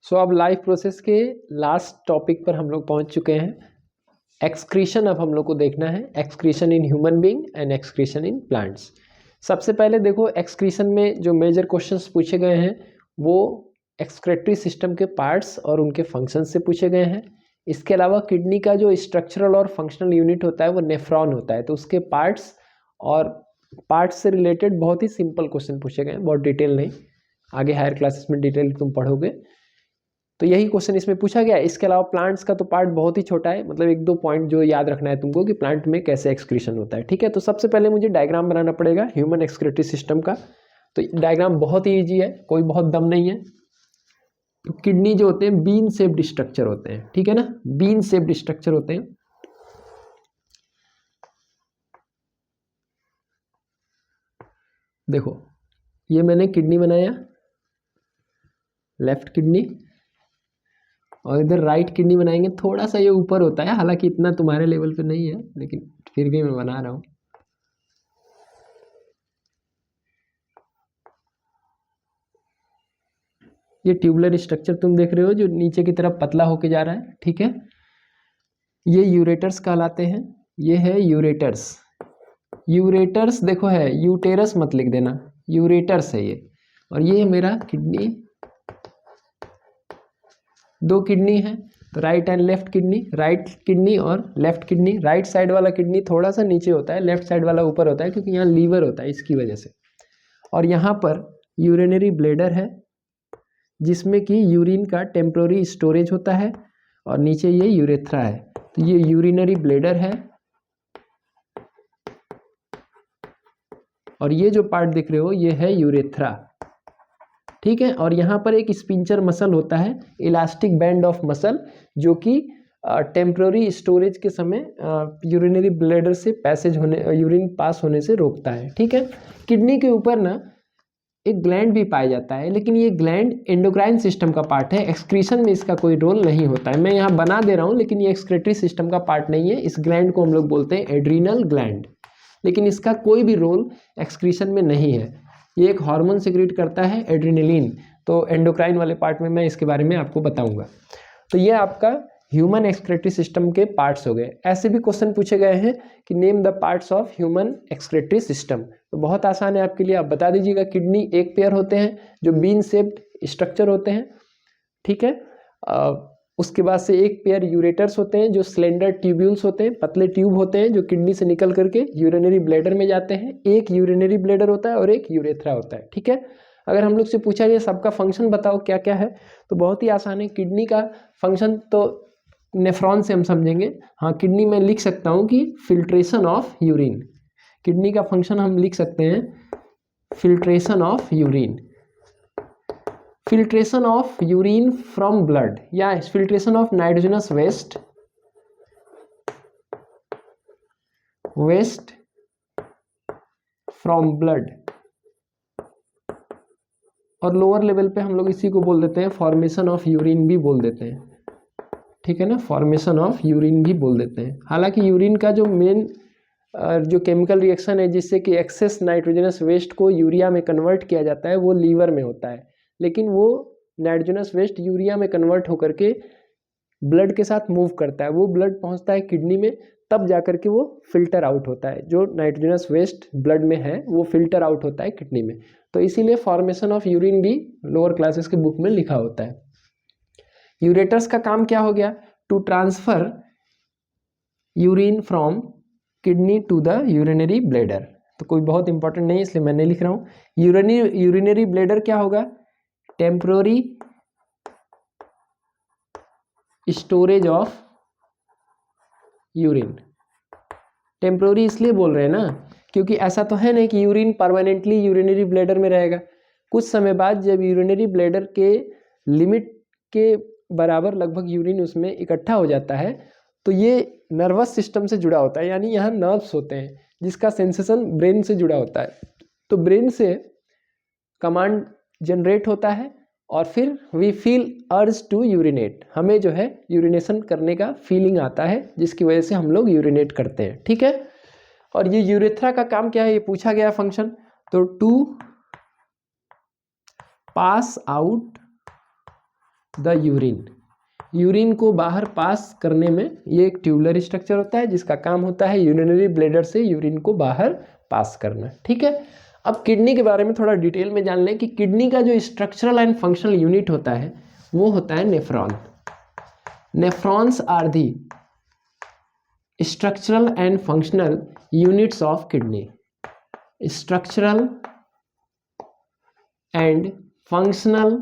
सो अब life process के last topic पर हम लोग पहुंच चुके हैं। एक्सक्रीशन अब हम लोग को देखना है, excretion in human being and excretion in plants. सबसे पहले देखो एक्सक्रीशन में जो मेजर क्वेश्चंस पूछे गए हैं वो एक्सक्रेटरी सिस्टम के पार्ट्स और उनके फंक्शन से पूछे गए हैं। इसके अलावा किडनी का जो स्ट्रक्चरल और फंक्शनल यूनिट होता है वो नेफ्रॉन होता है, तो उसके पार्ट्स और पार्ट्स से रिलेटेड बहुत ही सिंपल क्वेश्चन पूछे गए हैं, बहुत डिटेल नहीं। आगे हायर क्लासेस में डिटेल तुम पढ़ोगे तो यही क्वेश्चन इसमें पूछा गया है। इसके अलावा प्लांट्स का तो पार्ट बहुत ही छोटा है, मतलब एक दो पॉइंट जो याद रखना है तुमको कि प्लांट में कैसे एक्सक्रीशन होता है। ठीक है, तो सबसे पहले मुझे डायग्राम बनाना पड़ेगा ह्यूमन एक्सक्रेटरी सिस्टम का। तो डायग्राम बहुत ही ईजी है, कोई बहुत दम नहीं है। तो किडनी जो होते हैं बीन शेप्ड स्ट्रक्चर होते हैं, ठीक है ना, बीन शेप्ड स्ट्रक्चर होते हैं। देखो ये मैंने किडनी बनाया, लेफ्ट किडनी, और इधर राइट किडनी बनाएंगे। थोड़ा सा ये ऊपर होता है, हालांकि इतना तुम्हारे लेवल पे नहीं है, लेकिन फिर भी मैं बना रहा हूँ। ये ट्यूबुलर स्ट्रक्चर तुम देख रहे हो जो नीचे की तरफ पतला होके जा रहा है, ठीक है। ये यूरेटर्स कहलाते हैं, ये है यूरेटर्स। यूरेटर्स देखो है, यूटेरस मत लिख देना, यूरेटर्स है ये। और ये मेरा किडनी, दो किडनी है, तो right and left kidney, right kidney और लेफ्ट किडनी। राइट साइड वाला किडनी थोड़ा सा नीचे होता है, लेफ्ट साइड वाला ऊपर होता है, क्योंकि यहाँ लीवर होता है इसकी वजह से। और यहाँ पर यूरिनरी ब्लैडर है जिसमें कि यूरिन का टेम्पोररी स्टोरेज होता है, और नीचे ये यूरेथ्रा है। तो ये यूरिनरी ब्लैडर है, और ये जो पार्ट दिख रहे हो ये है यूरेथ्रा, ठीक है। और यहाँ पर एक स्पिंचर मसल होता है, इलास्टिक बैंड ऑफ मसल, जो कि टेम्पररी स्टोरेज के समय यूरिनरी ब्लैडर से पैसेज होने, यूरिन पास होने से रोकता है, ठीक है। किडनी के ऊपर ना एक ग्लैंड भी पाया जाता है, लेकिन ये ग्लैंड एंडोक्राइन सिस्टम का पार्ट है, एक्सक्रीशन में इसका कोई रोल नहीं होता है। मैं यहाँ बना दे रहा हूँ, लेकिन ये एक्सक्रेटरी सिस्टम का पार्ट नहीं है। इस ग्लैंड को हम लोग बोलते हैं एड्रीनल ग्लैंड, लेकिन इसका कोई भी रोल एक्सक्रीशन में नहीं है। ये एक हार्मोन सिक्रीट करता है एड्रेनलिन, तो एंडोक्राइन वाले पार्ट में मैं इसके बारे में आपको बताऊंगा। तो ये आपका ह्यूमन एक्सक्रेटरी सिस्टम के पार्ट्स हो गए। ऐसे भी क्वेश्चन पूछे गए हैं कि name the parts of human excretory system, तो बहुत आसान है आपके लिए, आप बता दीजिएगा। किडनी एक पेयर होते हैं जो बीन शेप्ड स्ट्रक्चर होते हैं, ठीक है। उसके बाद से एक पेयर यूरेटर्स होते हैं जो स्लेंडर ट्यूब्यूल्स होते हैं, पतले ट्यूब होते हैं जो किडनी से निकल करके यूरिनरी ब्लैडर में जाते हैं। एक यूरिनरी ब्लैडर होता है और एक यूरेथ्रा होता है, ठीक है। अगर हम लोग से पूछा जाए सबका फंक्शन बताओ क्या क्या है, तो बहुत ही आसान है। किडनी का फंक्शन तो नेफ्रॉन से हम समझेंगे। हाँ, किडनी में लिख सकता हूँ कि फिल्ट्रेशन ऑफ यूरिन, किडनी का फंक्शन हम लिख सकते हैं filtration of urine, filtration of urine from blood, या filtration of nitrogenous waste from blood. और लोअर लेवल पे हम लोग इसी को बोल देते हैं फॉर्मेशन ऑफ यूरिन भी बोल देते हैं, ठीक है ना, फॉर्मेशन ऑफ यूरिन भी बोल देते हैं। हालांकि यूरिन का जो मेन जो केमिकल रिएक्शन है जिससे कि एक्सेस नाइट्रोजनस वेस्ट को यूरिया में कन्वर्ट किया जाता है वो लीवर में होता है, लेकिन वो नाइट्रोजनस वेस्ट यूरिया में कन्वर्ट होकर के ब्लड के साथ मूव करता है, वो ब्लड पहुंचता है किडनी में, तब जाकर के वो फिल्टर आउट होता है। जो नाइट्रोजनस वेस्ट ब्लड में है वो फिल्टर आउट होता है किडनी में। तो इसीलिए फॉर्मेशन ऑफ यूरिन भी लोअर क्लासेस के बुक में लिखा होता है। यूरेटर्स का काम क्या हो गया, to transfer urine from kidney to the urinary bladder. तो कोई बहुत इंपॉर्टेंट नहीं है इसलिए मैं नहीं लिख रहा हूँ। यूरिनरी ब्लैडर क्या होगा, temporary storage of urine. Temporary इसलिए बोल रहे हैं ना क्योंकि ऐसा तो है नहीं कि यूरिन परमानेंटली यूरिनरी ब्लैडर में रहेगा। कुछ समय बाद जब यूरिनरी ब्लैडर के लिमिट के बराबर लगभग यूरिन उसमें इकट्ठा हो जाता है तो ये नर्वस सिस्टम से जुड़ा होता है, यानी यहाँ नर्व्स होते हैं जिसका सेंसेशन ब्रेन से जुड़ा होता है। तो ब्रेन से कमांड जनरेट होता है और फिर we feel urge to urinate, हमें जो है यूरिनेशन करने का फीलिंग आता है जिसकी वजह से हम लोग यूरिनेट करते हैं, ठीक है। और ये यूरेथ्रा का काम क्या है ये पूछा गया फंक्शन, तो to pass out the urine. Urine को बाहर पास करने में ये एक ट्यूबुलर स्ट्रक्चर होता है जिसका काम होता है यूरिनरी ब्लैडर से यूरिन को बाहर पास करना। ठीक है, अब किडनी के बारे में थोड़ा डिटेल में जान लें कि किडनी का जो स्ट्रक्चरल एंड फंक्शनल यूनिट होता है वो होता है nephron. Nephrons are the structural and functional units of kidney. Structural and functional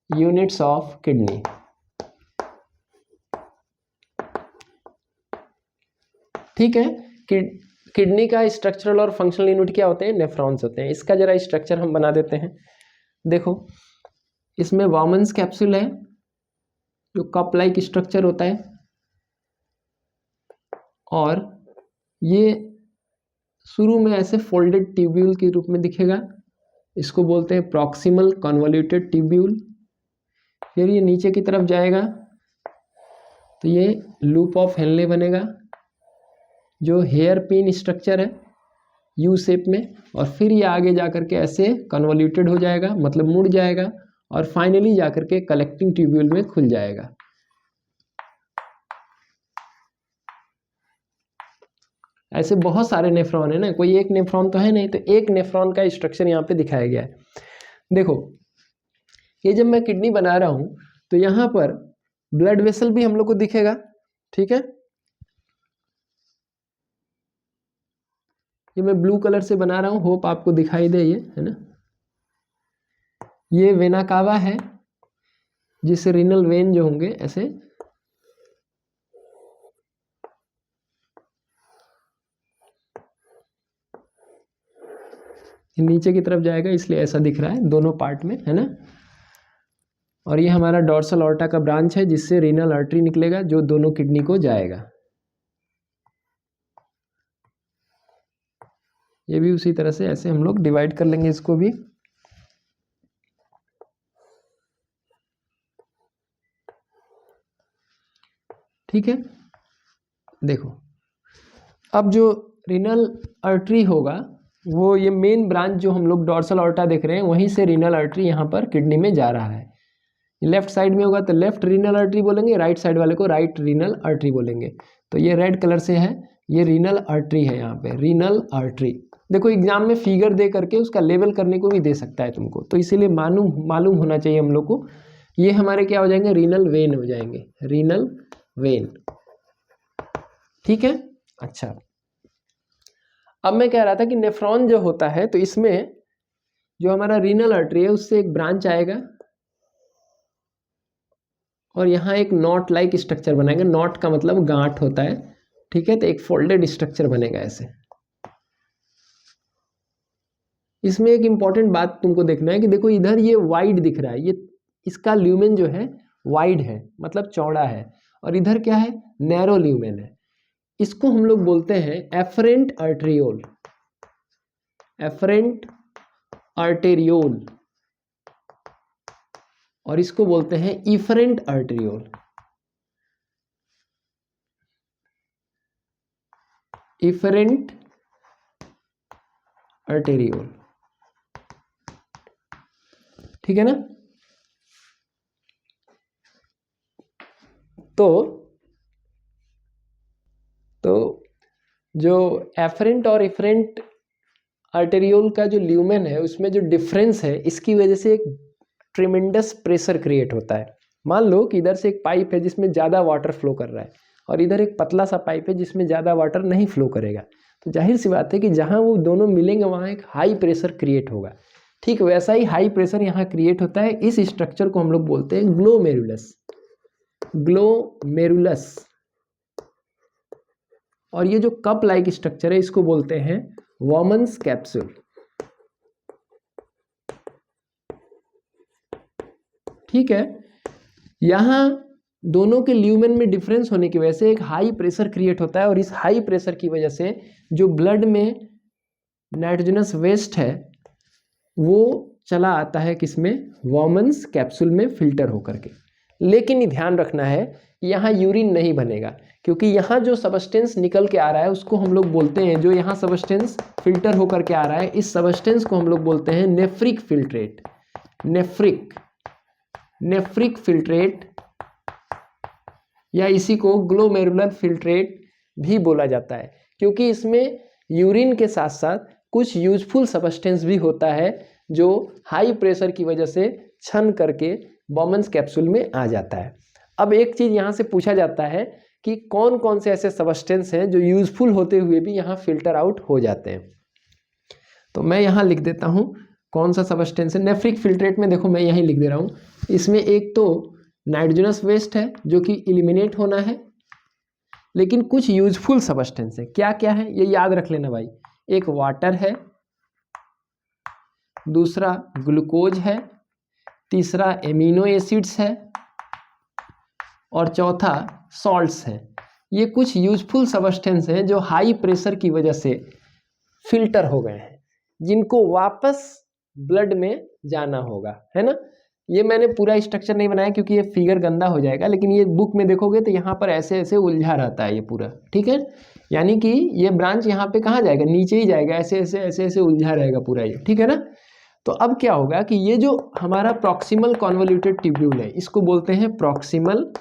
units of kidney. ठीक है, किडनी का स्ट्रक्चरल और फंक्शनल यूनिट क्या होते हैं? नेफ्रॉन्स होते हैं। इसका जरा स्ट्रक्चर हम बना देते हैं। देखो, इसमें वॉमन्स कैप्सूल है जो कप लाइक स्ट्रक्चर होता है, और ये शुरू में ऐसे फोल्डेड ट्यूब्यूल के रूप में दिखेगा, इसको बोलते हैं प्रॉक्सिमल कन्वोल्यूटेड ट्यूब्यूल। फिर ये नीचे की तरफ जाएगा तो ये लूप ऑफ हेनले बनेगा जो हेयर पिन स्ट्रक्चर है यू शेप में, और फिर ये आगे जा करके ऐसे कन्वोल्यूटेड हो जाएगा, मतलब मुड़ जाएगा, और फाइनली जा करके कलेक्टिंग ट्यूब्यूल में खुल जाएगा। ऐसे बहुत सारे नेफ्रॉन है ना, कोई एक नेफ्रॉन तो है नहीं, तो एक नेफ्रॉन का स्ट्रक्चर यहाँ पे दिखाया गया है। देखो, ये जब मैं किडनी बना रहा हूँ तो यहाँ पर ब्लड वेसल भी हम लोग को दिखेगा। ठीक है, ये मैं ब्लू कलर से बना रहा हूँ, होप आपको दिखाई दे, ये है ना। ये वेना कावा है जिससे रीनल वेन जो होंगे ऐसे नीचे की तरफ जाएगा, इसलिए ऐसा दिख रहा है दोनों पार्ट में, है ना। और ये हमारा डॉर्सल ऑर्टा का ब्रांच है जिससे रीनल आर्टरी निकलेगा जो दोनों किडनी को जाएगा। ये भी उसी तरह से ऐसे हम लोग डिवाइड कर लेंगे इसको भी। ठीक है, देखो, अब जो रीनल आर्टरी होगा वो ये मेन ब्रांच जो हम लोग डॉर्सल ऑर्टा देख रहे हैं वहीं से रीनल आर्टरी यहाँ पर किडनी में जा रहा है। लेफ्ट साइड में होगा तो लेफ्ट रीनल आर्टरी बोलेंगे, राइट साइड वाले को राइट रीनल आर्टरी बोलेंगे। तो ये रेड कलर से है, ये रीनल आर्टरी है, यहाँ पे रीनल आर्टरी। देखो, एग्जाम में फिगर दे करके उसका लेवल करने को भी दे सकता है तुमको, तो इसीलिए मालूम होना चाहिए हम लोग को। ये हमारे क्या हो जाएंगे? रीनल वेन हो जाएंगे, रीनल वेन। ठीक है, अच्छा, अब मैं कह रहा था कि नेफ्रॉन जो होता है तो इसमें जो हमारा रीनल आर्टरी है उससे एक ब्रांच आएगा और यहाँ एक नॉट लाइक स्ट्रक्चर बनाएगा। नॉट का मतलब गांठ होता है। ठीक है, तो एक फोल्डेड स्ट्रक्चर बनेगा ऐसे। इसमें एक इंपॉर्टेंट बात तुमको देखना है कि देखो, इधर ये वाइड दिख रहा है, ये इसका ल्यूमेन जो है वाइड है, मतलब चौड़ा है, और इधर क्या है? नैरो ल्यूमेन है। इसको हम लोग बोलते हैं एफरेंट आर्टेरियोल, एफरेंट आर्टेरियोल, और इसको बोलते हैं इफरेंट आर्टेरियोल, इफरेंट आर्टेरियोल। ठीक है ना। तो जो एफरेंट और इफरेंट आर्टेरियोल का जो ल्यूमेन है उसमें जो डिफरेंस है, इसकी वजह से एक ट्रिमेंडस प्रेशर क्रिएट होता है। मान लो कि इधर से एक पाइप है जिसमें ज़्यादा वाटर फ्लो कर रहा है और इधर एक पतला सा पाइप है जिसमें ज़्यादा वाटर नहीं फ्लो करेगा, तो जाहिर सी बात है कि जहाँ वो दोनों मिलेंगे वहाँ एक हाई प्रेशर क्रिएट होगा। ठीक वैसा ही हाई प्रेशर यहाँ क्रिएट होता है। इस स्ट्रक्चर को हम लोग बोलते हैं ग्लोमेरुलस, ग्लोमेरुलस। और ये जो कप लाइक स्ट्रक्चर है इसको बोलते हैं वॉमन्स कैप्सूल। ठीक है, यहाँ दोनों के ल्यूमेन में डिफरेंस होने की वजह से एक हाई प्रेशर क्रिएट होता है, और इस हाई प्रेशर की वजह से जो ब्लड में नाइट्रोजनस वेस्ट है वो चला आता है किसमें? वॉमन्स कैप्सूल में फिल्टर होकर के। लेकिन ये ध्यान रखना है यहाँ यूरिन नहीं बनेगा, क्योंकि यहाँ जो सबस्टेंस निकल के आ रहा है उसको हम लोग बोलते हैं, जो यहाँ सबस्टेंस फिल्टर होकर के आ रहा है, इस सबस्टेंस को हम लोग बोलते हैं नेफ्रिक फिल्ट्रेट। नेफ्रिक फिल्ट्रेट या इसी को ग्लोमेरुलर फिल्ट्रेट भी बोला जाता है, क्योंकि इसमें यूरिन के साथ साथ कुछ यूजफुल सब्सटेंस भी होता है जो हाई प्रेशर की वजह से छन करके बॉमन्स कैप्सूल में आ जाता है। अब एक चीज़ यहाँ से पूछा जाता है कि कौन कौन से ऐसे सब्सटेंस हैं जो यूजफुल होते हुए भी यहाँ फिल्टर आउट हो जाते हैं। तो मैं यहाँ लिख देता हूँ कौन सा सब्सटेंस है नेफ्रिक फिल्ट्रेट में। देखो मैं यहीं लिख दे रहा हूँ, इसमें एक तो नाइट्रोजनस वेस्ट है जो कि इलिमिनेट होना है, लेकिन कुछ यूजफुल सब्सटेंस है। क्या क्या है ये याद रख लेना भाई। एक वाटर है, दूसरा ग्लूकोज है, तीसरा एमिनो एसिड्स है और चौथा सॉल्ट्स है। ये कुछ यूजफुल सब्सटेंस हैं जो हाई प्रेशर की वजह से फिल्टर हो गए हैं, जिनको वापस ब्लड में जाना होगा, है ना। ये मैंने पूरा स्ट्रक्चर नहीं बनाया क्योंकि ये फिगर गंदा हो जाएगा, लेकिन ये बुक में देखोगे तो यहाँ पर ऐसे ऐसे उलझा रहता है ये पूरा, ठीक है। यानी कि ये ब्रांच यहाँ पे कहाँ जाएगा, नीचे ही जाएगा, ऐसे ऐसे ऐसे ऐसे उलझा रहेगा पूरा ये, ठीक है ना। तो अब क्या होगा कि ये जो हमारा प्रॉक्सिमल कॉन्वोल्यूटेड ट्यूब्यूल है, इसको बोलते हैं प्रॉक्सिमल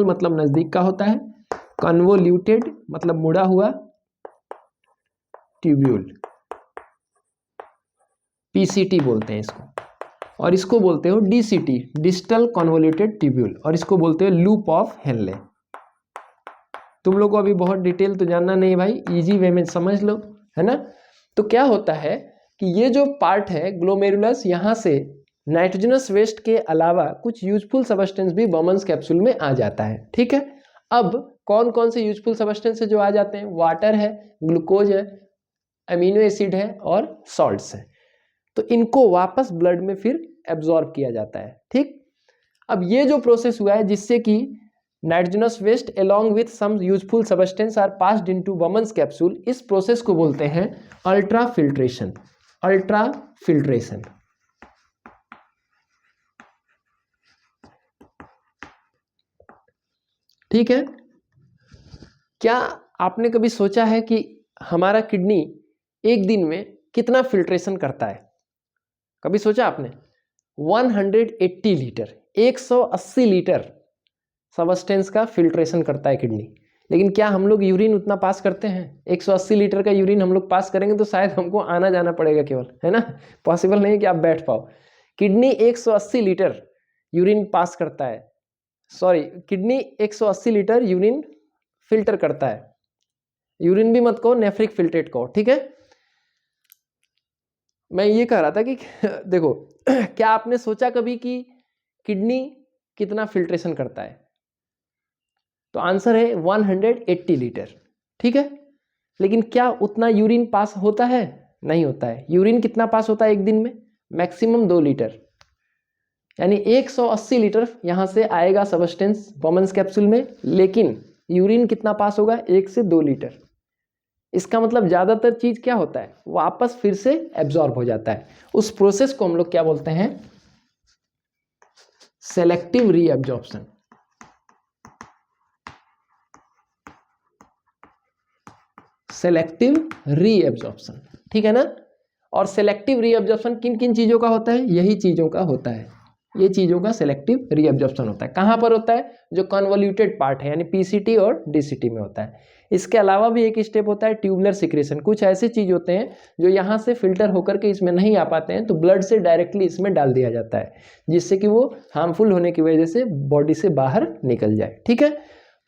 मतलब नजदीक का होता है, कन्वोल्यूटेड मतलब मुड़ा हुआ ट्यूब्यूल, पीसीटी बोलते हैं इसको, और इसको बोलते हो डीसीटी, डिस्टल कन्वोल्यूटेड ट्यूब्यूल, और इसको बोलते हो लूप ऑफ हेनले। तुम लोग को अभी बहुत डिटेल तो जानना नहीं भाई, इजी वे में समझ लो, है ना। तो क्या होता है कि ये जो पार्ट है ग्लोमेरुलस, यहाँ से नाइट्रोजनस वेस्ट के अलावा कुछ यूजफुल सब्सटेंस भी बॉमन्स कैप्सूल में आ जाता है, ठीक है। अब कौन कौन से यूजफुल सब्सटेंस है जो आ जाते हैं, वाटर है, ग्लूकोज है, अमीनो एसिड है और सॉल्ट्स है। तो इनको वापस ब्लड में फिर एब्जॉर्ब किया जाता है, ठीक। अब ये जो प्रोसेस हुआ है जिससे कि nitrogenous waste along with some useful substance are passed into Bowman's capsule, इस प्रोसेस को बोलते हैं अल्ट्रा फिल्ट्रेशन। ठीक है। क्या आपने कभी सोचा है कि हमारा किडनी एक दिन में कितना फिल्ट्रेशन करता है? कभी सोचा आपने? 180 लीटर, 180 लीटर सबस्टेंस का फिल्ट्रेशन करता है किडनी। लेकिन क्या हम लोग यूरिन उतना पास करते हैं? 180 लीटर का यूरिन हम लोग पास करेंगे तो शायद हमको आना जाना पड़ेगा केवल, है ना। पॉसिबल नहीं है कि आप बैठ पाओ। किडनी 180 लीटर यूरिन पास करता है, sorry, kidney 180 litre urine filter करता है। यूरिन भी मत कहो, नेफ्रिक फिल्ट्रेट कहो, ठीक है। मैं ये कह रहा था कि देखो क्या आपने सोचा कभी कि किडनी कितना फिल्ट्रेशन करता है? तो आंसर है 180 लीटर, ठीक है। लेकिन क्या उतना यूरिन पास होता है? नहीं होता है। यूरिन कितना पास होता है एक दिन में? मैक्सिमम 2 लीटर, यानी 180 लीटर यहां से आएगा सबस्टेंस बॉमन्स कैप्सूल में, लेकिन यूरिन कितना पास होगा? 1 से 2 लीटर। इसका मतलब ज्यादातर चीज क्या होता है, वापस फिर से एब्जॉर्ब हो जाता है। उस प्रोसेस को हम लोग क्या बोलते हैं? Selective reabsorption. सेलेक्टिव रीअब्जॉर्प्शन, ठीक है ना। और सेलेक्टिव रीअब्जॉर्प्शन किन किन चीजों का होता है? यही चीजों का होता है, ये चीजों का सेलेक्टिव रीअब्जॉर्प्शन होता है। कहां पर होता है? जो कन्वोल्यूटेड पार्ट है, यानी पीसीटी और डीसीटी में होता है। इसके अलावा भी एक स्टेप होता है ट्यूबुलर सिक्रेशन। कुछ ऐसे चीज होते हैं जो यहाँ से फिल्टर होकर के इसमें नहीं आ पाते हैं, तो ब्लड से डायरेक्टली इसमें डाल दिया जाता है, जिससे कि वो हार्मफुल होने की वजह से बॉडी से बाहर निकल जाए, ठीक है।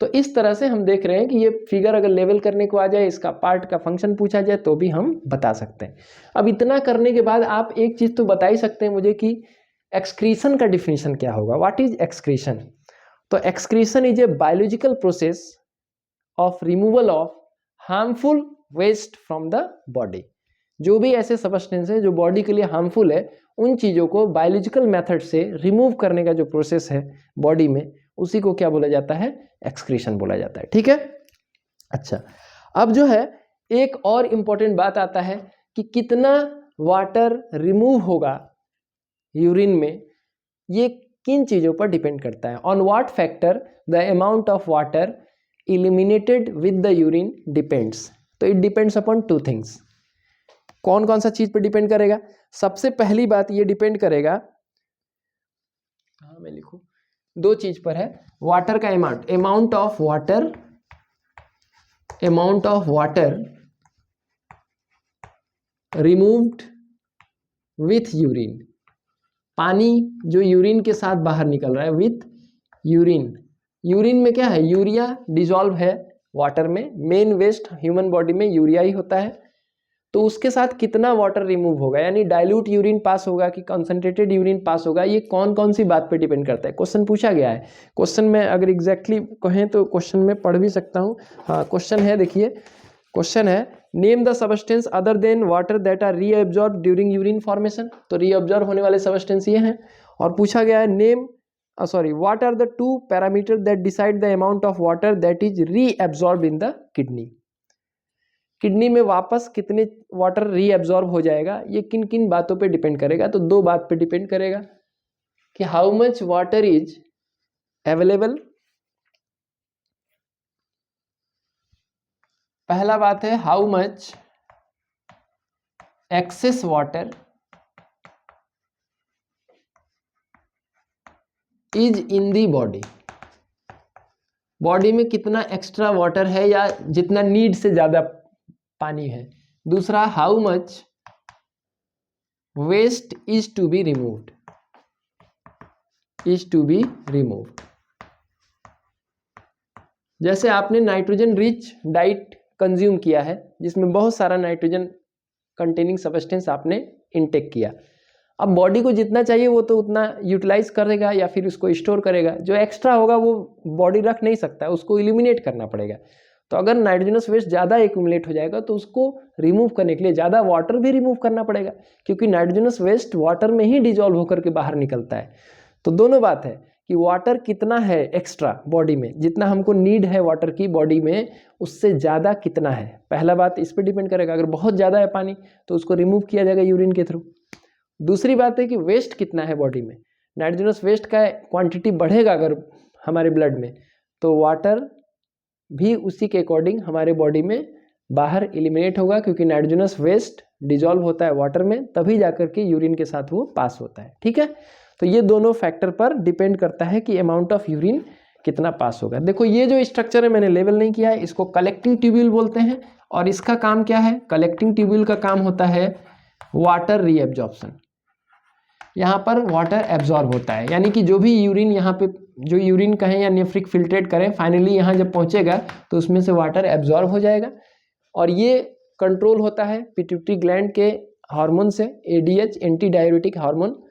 तो इस तरह से हम देख रहे हैं कि ये फिगर अगर लेवल करने को आ जाए, इसका पार्ट का फंक्शन पूछा जाए तो भी हम बता सकते हैं। अब इतना करने के बाद आप एक चीज तो बता ही सकते हैं मुझे कि एक्सक्रीशन का डिफिनीशन क्या होगा। What is excretion? तो excretion is a biological process of removal of harmful waste from the body. जो भी ऐसे सब्सटेंस है जो बॉडी के लिए हार्मफुल है, उन चीजों को बायोलॉजिकल मेथड से रिमूव करने का जो प्रोसेस है बॉडी में, उसी को क्या बोला जाता है? एक्सक्रीशन बोला जाता है, ठीक है। अच्छा, अब जो है एक और इंपॉर्टेंट बात आता है कि कितना वाटर रिमूव होगा यूरिन में, ये किन चीजों पर डिपेंड करता है। On what factor the amount of water eliminated with the urine depends। तो इट डिपेंड्स अपॉन 2 थिंग्स। कौन कौन सा चीज पे डिपेंड करेगा? सबसे पहली बात ये डिपेंड करेगा, हाँ मैं लिखूं, दो चीज पर है। वाटर का amount, amount of water removed with urine, पानी जो यूरिन के साथ बाहर निकल रहा है विथ यूरिन। यूरिन में क्या है? यूरिया डिजॉल्व है वाटर में, मेन वेस्ट ह्यूमन बॉडी में यूरिया ही होता है। तो उसके साथ कितना वाटर रिमूव होगा, यानी डाइल्यूट यूरिन पास होगा कि कंसंट्रेटेड यूरिन पास होगा, ये कौन कौन सी बात पे डिपेंड करता है? क्वेश्चन पूछा गया है। क्वेश्चन में अगर एग्जैक्टली कहें तो क्वेश्चन में पढ़ भी सकता हूँ। हाँ क्वेश्चन है, देखिए क्वेश्चन है, name the substance other than water that are reabsorb during urine formation. तो रीअब्जॉर्ब होने वाले सबस्टेंस ये हैं। और पूछा गया है name what are the two parameter that decide the amount of water that is reabsorb in the kidney. Kidney में वापस कितने वाटर रीअब्जॉर्ब हो जाएगा, ये किन किन बातों पे डिपेंड करेगा? तो दो बात पे डिपेंड करेगा कि how much water is available. पहला बात है how much excess water is in the body, body में कितना एक्स्ट्रा वाटर है या जितना नीड से ज्यादा पानी है। दूसरा how much waste is to be removed, जैसे आपने नाइट्रोजन रिच डाइट कंज्यूम किया है जिसमें बहुत सारा नाइट्रोजन कंटेनिंग सब्सटेंस आपने इनटेक किया, अब बॉडी को जितना चाहिए वो तो उतना यूटिलाइज करेगा या फिर उसको स्टोर करेगा, जो एक्स्ट्रा होगा वो बॉडी रख नहीं सकता, उसको इलिमिनेट करना पड़ेगा। तो अगर नाइट्रोजनस वेस्ट ज़्यादा एक्यूमुलेट हो जाएगा तो उसको रिमूव करने के लिए ज़्यादा वाटर भी रिमूव करना पड़ेगा, क्योंकि नाइट्रोजनस वेस्ट वाटर में ही डिजॉल्व होकर के बाहर निकलता है। तो दोनों बात है कि वाटर कितना है एक्स्ट्रा बॉडी में, जितना हमको नीड है वाटर की बॉडी में उससे ज़्यादा कितना है, पहला बात इस पर डिपेंड करेगा। अगर बहुत ज़्यादा है पानी तो उसको रिमूव किया जाएगा यूरिन के थ्रू। दूसरी बात है कि वेस्ट कितना है बॉडी में, नाइट्रोजनस वेस्ट का क्वांटिटी बढ़ेगा अगर हमारे ब्लड में तो वाटर भी उसी के अकॉर्डिंग हमारे बॉडी में बाहर एलिमिनेट होगा, क्योंकि नाइट्रोजनस वेस्ट डिजॉल्व होता है वाटर में तभी जाकर के यूरिन के साथ वो पास होता है। ठीक है, तो ये दोनों फैक्टर पर डिपेंड करता है कि अमाउंट ऑफ यूरिन कितना पास होगा। देखो ये जो स्ट्रक्चर है मैंने लेवल नहीं किया है, इसको कलेक्टिंग ट्यूब्यूल बोलते हैं। और इसका काम क्या है? कलेक्टिंग ट्यूब्यूल का काम होता है वाटर रीएब्जॉर्प्शन, यहाँ पर वाटर एब्जॉर्ब होता है, यानी कि जो भी यूरिन यहाँ पे जो यूरिन कहें या नेफ्रिक फिल्ट्रेट करें, फाइनली यहाँ जब पहुँचेगा तो उसमें से वाटर एब्जॉर्ब हो जाएगा। और ये कंट्रोल होता है पिट्यूटरी ग्लैंड के हार्मोन से, एडीएच एंटी डाययूरेटिक हार्मोन,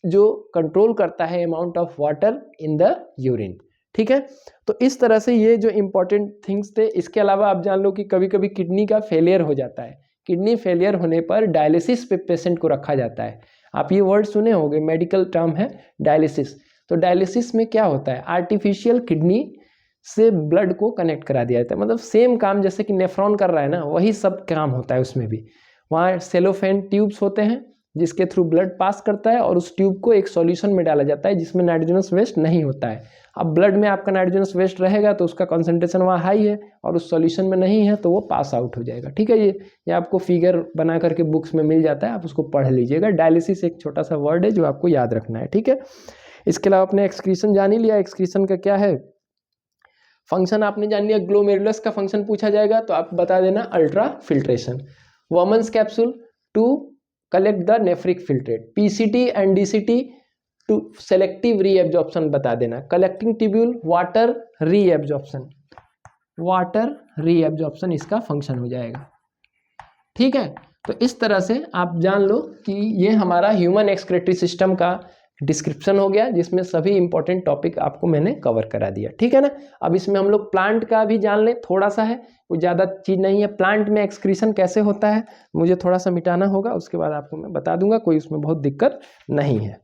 जो कंट्रोल करता है amount of water in the urine. ठीक है, तो इस तरह से ये जो इंपॉर्टेंट थिंग्स थे। इसके अलावा आप जान लो कि कभी कभी किडनी का फेलियर हो जाता है, किडनी फेलियर होने पर डायलिसिस पे पेशेंट को रखा जाता है। आप ये वर्ड सुने होंगे, मेडिकल टर्म है डायलिसिस। तो डायलिसिस में क्या होता है? आर्टिफिशियल किडनी से ब्लड को कनेक्ट करा दिया जाता है, मतलब सेम काम जैसे कि नेफ्रॉन कर रहा है ना, वही सब काम होता है उसमें भी। वहाँ सेलोफेन ट्यूब्स होते हैं जिसके थ्रू ब्लड पास करता है और उस ट्यूब को एक सॉल्यूशन में डाला जाता है जिसमें नाइट्रोजनस वेस्ट नहीं होता है। अब ब्लड में आपका नाइट्रोजनस वेस्ट रहेगा तो उसका कॉन्सेंट्रेशन वहाँ हाई है और उस सॉल्यूशन में नहीं है तो वो पास आउट हो जाएगा। ठीक है, ये आपको फिगर बना करके बुक्स में मिल जाता है, आप उसको पढ़ लीजिएगा। डायलिसिस एक छोटा सा वर्ड है जो आपको याद रखना है। ठीक है, इसके अलावा आपने एक्सक्रीशन जान ही लिया, एक्सक्रीशन का क्या है फंक्शन आपने जान लिया। ग्लोमेरुलस का फंक्शन पूछा जाएगा तो आप बता देना ultrafiltration. Bowman's capsule to collect the nephric filtrate, PCT and DCT to selective reabsorption बता देना। Collecting tubule water reabsorption, water reabsorption इसका फंक्शन हो जाएगा। ठीक है, तो इस तरह से आप जान लो कि ये हमारा ह्यूमन एक्सक्रीटरी सिस्टम का डिस्क्रिप्शन हो गया जिसमें सभी इंपॉर्टेंट टॉपिक आपको मैंने कवर करा दिया। ठीक है ना, अब इसमें हम लोग प्लांट का भी जान लें, थोड़ा सा है, कोई ज़्यादा चीज़ नहीं है। प्लांट में एक्सक्रीशन कैसे होता है मुझे थोड़ा सा मिटाना होगा, उसके बाद आपको मैं बता दूंगा, कोई उसमें बहुत दिक्कत नहीं है।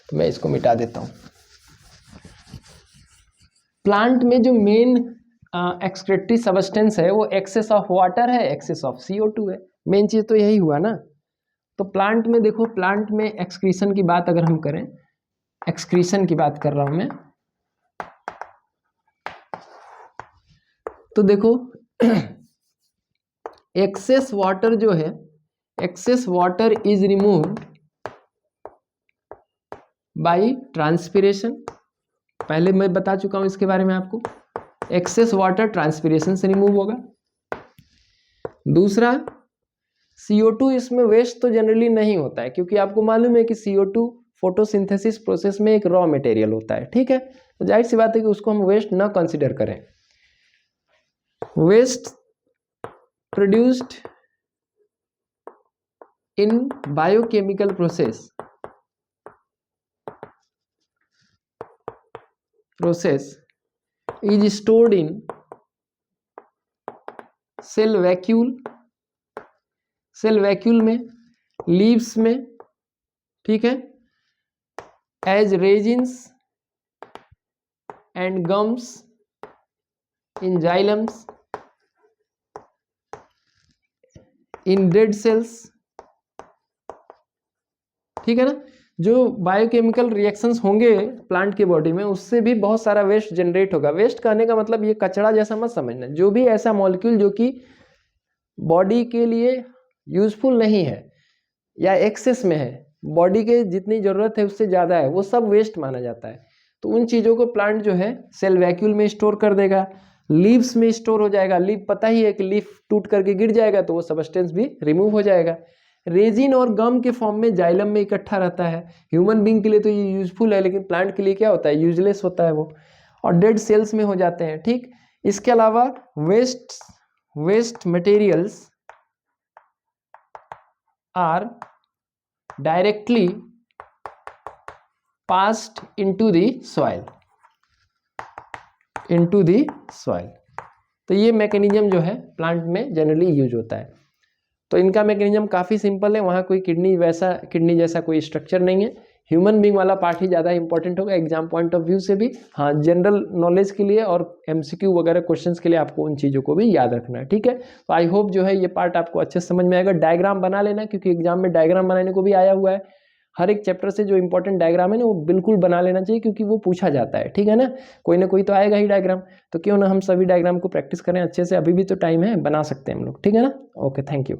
तो मैं इसको मिटा देता हूँ। प्लांट में जो मेन एक्सक्रीटरी सबस्टेंस है वो एक्सेस ऑफ वाटर है, एक्सेस ऑफ CO2 है, मेन चीज़ तो यही हुआ ना। तो प्लांट में देखो, प्लांट में एक्सक्रीशन की बात अगर हम करें, एक्सक्रीशन की बात कर रहा हूं मैं, तो देखो एक्सेस वाटर जो है, excess water is removed by transpiration. पहले मैं बता चुका हूं इसके बारे में आपको, एक्सेस वाटर ट्रांसपिरेशन से रिमूव होगा। दूसरा, CO2 इसमें वेस्ट तो जनरली नहीं होता है, क्योंकि आपको मालूम है कि CO2 फोटोसिंथेसिस प्रोसेस में एक रॉ मटेरियल होता है, ठीक है। तो जाहिर सी बात है कि उसको हम वेस्ट ना कंसीडर करें। Waste produced in biochemical process is stored in cell vacuole, cell vacuole में, लीव्स में, ठीक है, as resins and gums in xylems, in dead cells, ठीक है ना। जो बायोकेमिकल रिएक्शंस होंगे प्लांट के बॉडी में, उससे भी बहुत सारा वेस्ट जनरेट होगा। वेस्ट कहने का मतलब ये कचरा जैसा मत समझना, जो भी ऐसा मॉलिक्यूल जो कि बॉडी के लिए यूजफुल नहीं है या एक्सेस में है, बॉडी के जितनी जरूरत है उससे ज़्यादा है, वो सब वेस्ट माना जाता है। तो उन चीज़ों को प्लांट जो है सेल वैक्यूल में स्टोर कर देगा, लीव्स में स्टोर हो जाएगा। लीफ पता ही है कि लीफ टूट करके गिर जाएगा तो वो सबस्टेंस भी रिमूव हो जाएगा। रेजिन और गम के फॉर्म में जाइलम में इकट्ठा रहता है। ह्यूमन बींग के लिए तो ये यूजफुल है, लेकिन प्लांट के लिए क्या होता है, यूजलेस होता है वो, और डेड सेल्स में हो जाते हैं, ठीक। इसके अलावा waste materials are directly passed into the soil, into the soil. तो ये मैकेनिज्म जो है प्लांट में जनरली यूज होता है। तो इनका मैकेनिज्म काफ़ी सिंपल है, वहाँ कोई किडनी जैसा कोई स्ट्रक्चर नहीं है। ह्यूमन बींग वाला पार्ट ही ज़्यादा इंपॉर्टेंट होगा एग्जाम पॉइंट ऑफ व्यू से भी। हाँ, जनरल नॉलेज के लिए और MCQ वगैरह क्वेश्चंस के लिए आपको उन चीज़ों को भी याद रखना है, ठीक है। तो आई होप जो है ये पार्ट आपको अच्छे से समझ में आएगा। डायग्राम बना लेना, क्योंकि एग्जाम में डायग्राम बनाने को भी आया हुआ है। हर एक चैप्टर से जो इंपॉर्टेंट डायग्राम है ना, वो बिल्कुल बना लेना चाहिए, क्योंकि वो पूछा जाता है, ठीक है ना कोई तो आएगा ही डायग्राम। तो क्यों ना हम सभी डायग्राम को प्रैक्टिस करें अच्छे से, अभी भी तो टाइम है, बना सकते हैं हम लोग, ठीक है ना। Okay, thank you.